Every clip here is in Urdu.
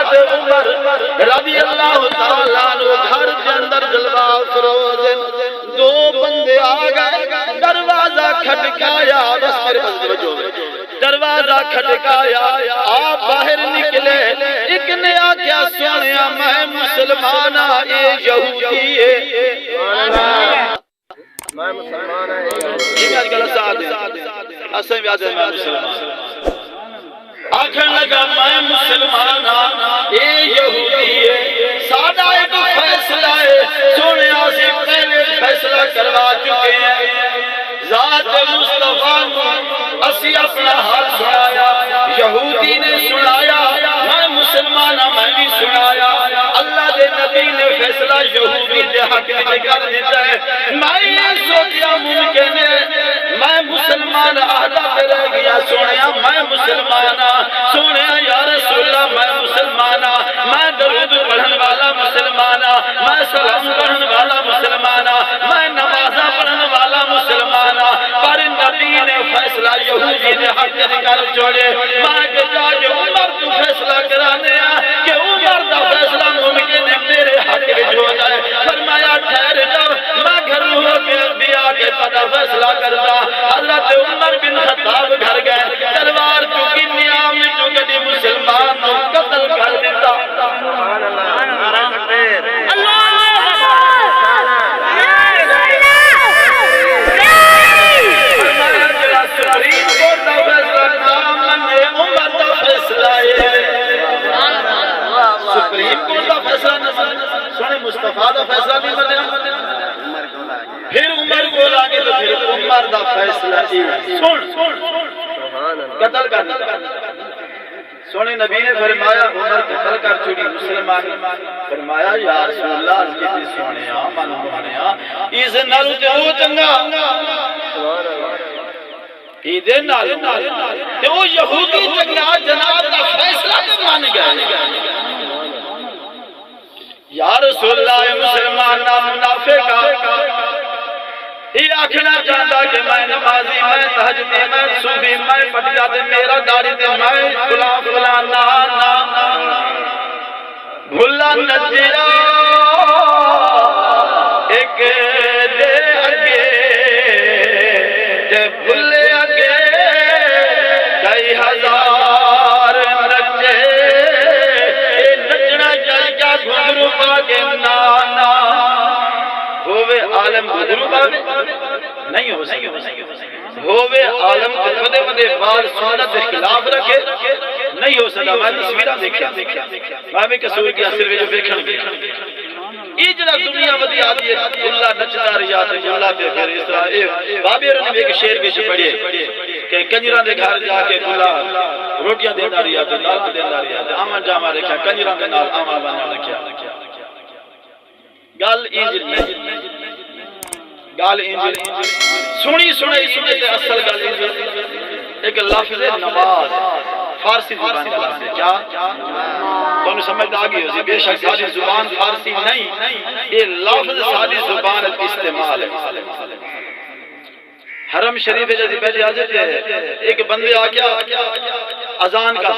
حضرت عمر رضی اللہ تعالیٰ عنہ گھر کے اندر جلوہ افروز دو بندے آ گئے دروازہ کھٹکایا بس میرے پاس توجہ دروازہ کھٹکایا آپ باہر نکلے ایک نے آکیا سنیا میں مسلمان اے یہودی ہے میں مسلمان ہے یہ آج کل ساتھ ہے اسے بھی آج ہے میں مسلمان آکھن لگا میں مسلمان اے یہودی ہے سادہ ایک فیصلہ ہے سونے آسی پہلے فیصلہ کروا چکے ہیں ذات مصطفیٰ کو اسی اپنا حال سنایا یہودی نے سنایا میں مسلمان میں بھی سنایا اللہ دے نبی نے فیصلہ یہودی دے حق میں کر دیتا ہے میں یہ سوچیا ممکن ہے میں مسلمان عہدہ پہ رہ گیا سنیا میں مسلمان سنیا یا رسول اللہ میں مسلمان میں درود پڑھن والا مسلمان میں سلام پڑھن والا مسلمان میں نمازہ پڑھن والا مسلمان پر نبی نے فیصلہ یہودی نے حق کر چھوڑے میں کہا کہ عمر تو فیصلہ کرانے کہ عمر دا فیصلہ ممکن ہے میرے حق ہو جائے فرمایا ٹھہر جاؤ میں گھر ہو کے بھی آ کے پتا فیصلہ کرتا حضرت عمر بن خطاب گھر گئے تلوار چکی نیام جو کدی مسلمان کو قتل کر دیتا سپریم کورٹ دا فیصلہ نہ سنے مصطفیٰ دا فیصلہ نہیں بنے پھر عمر کو لاگے تو پھر عمر دا فیصلہ سن قتل کر سونے نبی نے فرمایا عمر قتل کر چھوڑی مسلمان فرمایا یا رسول اللہ اس کی سونے من ہونے اس نال تے او چنگا ایدے نال تے او یہودی چنگا جناب دا فیصلہ تے مان گئے یا رسول اللہ مسلمان نا منافقہ یہ آکھنا چاہتا کہ میں نمازی میں تہجدی میں صوفی میں پٹیا دے میرا داڑھی دے میں فلاں فلاں نا بھلا نجیا ایک دے اگے تے بھلے اگے کئی ہزار نچے نچنا چاہیے گھنگرو پاکے نانا ہووے عالم گھنگرو پاکے نہیں ہو سکتا ہووے عالم ودے ودے بال سنت خلاف رکھے نہیں ہو سکتا میں تصویرہ دیکھا میں بھی قصور کی اثر میں جو دیکھن گیا یہ جڑا دنیا ودی آدھی ہے اللہ نچدار یاد ہے اللہ تے پھر اس طرح بابی اور نے ایک شعر بھی پڑھے کہ کنجراں دے گھر جا کے اللہ روٹیاں دیندا رہیا تے دال دیندا رہیا تے آمن جاما رکھیا کنجراں دے نال آما بنا رکھیا گل انج گل انج سنی تے اصل گل انج ایک لفظ نماز فارسی زبان کا لفظ ہے کیا تو انہیں سمجھ آگئی ہوئی بے شک ساری زبان فارسی نہیں یہ لفظ ساری زبان استعمال ہے حرم شریف جیسے بیٹھے حاضر تھے ایک بندے آ گیا اذان کا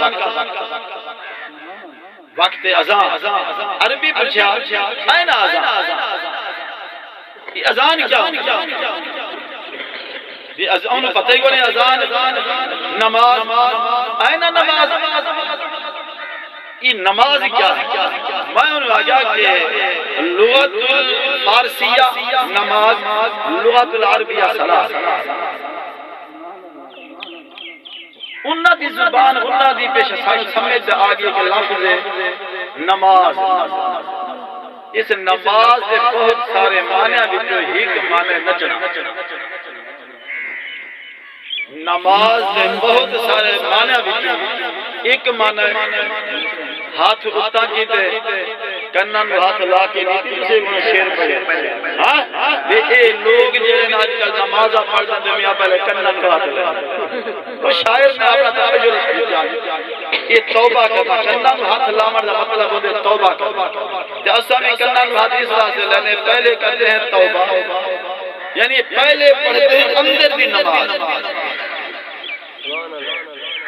وقت اذان عربی پوچھا این اذان یہ اذان کیا انہوں پتہ ہی کو نہیں اذان نماز این نماز یہ نماز کیا ہے میں انہوں آگیا کہ لغت الفارسیہ نماز لغت العربیہ صلاح انہاں دی زبان انہاں دی پیش سمجھ آگے کہ لفظ نماز اس نماز کے بہت سارے معنی بھی ایک معنی نچنا نماز کے بہت سارے معنی بھی ایک معنی ہاتھ اٹھا کی تے کنن ہاتھ لا کے نیتی سے انہوں شیر پڑھے ہاں اے لوگ جنہیں آج کل نمازہ پڑھ جاتے ہیں پہلے کنن ہاتھ لے وہ شاعر نے اپنا توجہ رکھا یہ توبہ کرنا کنن ہاتھ لامر دا مطلب ہوتے توبہ کرنا تے اصلا میں کنن ہاتھ اس طرح سے لینے پہلے کرتے ہیں توبہ یعنی پہلے پڑھتے ہیں اندر دی نماز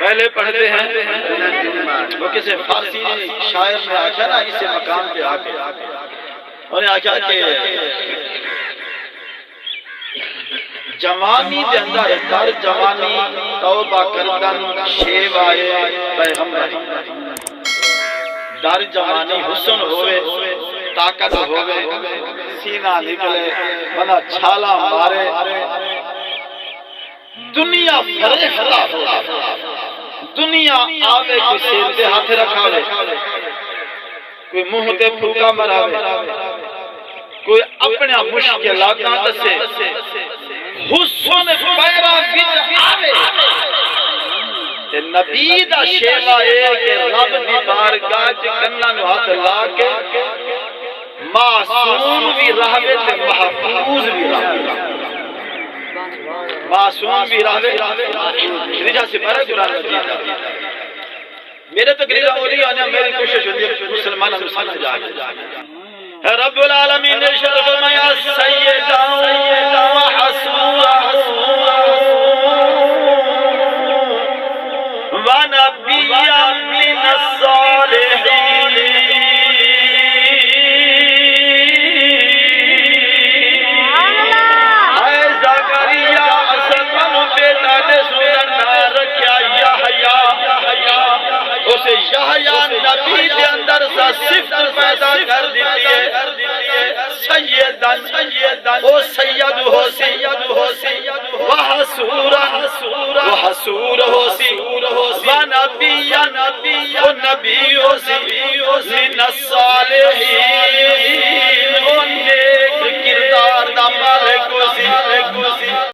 پہلے پڑھتے ہیں وہ کسی فارسی شاعر نے آکھا نا اسے مقام پہ آکے انہیں آکھا کہ جوانی دے اندر در جوانی توبہ کردن شیو آئے پیغمبری در جوانی حسن ہوئے طاقت ہوئے سینہ نکلے بنا چھالا مارے دنیا فرحتا ہو دنیا آوے کوئی سیر دے ہاتھ رکھاوے کوئی منہ تے پھوکا مراوے کوئی اپنے مشکلات دسے حسن پیرا وچ آوے تے نبی دا شیوا اے کہ رب دی بارگاہ چ کناں نو ہاتھ لا کے معصوم بھی رہوے تے محفوظ بھی رہوے معصوم بھی رہوے رجا سے بڑا قرآن مجید میرے تقریر ہو رہی ہے میری کوشش ہوتی ہے مسلمان ہم سمجھ جائے رب العالمین نے شرف میں سیدہ و حسورہ و نبیہ من الصالحین اے زکریا اسمن بیٹا نے سنن نہ رکھیا یحییٰ اسے یحییٰ نبی دے اندر سا صفت پیدا کر دیتی ہے سیدن او سید ہو سی وحسور ہو سی ونبیان او نبی ہو سی من الصالحین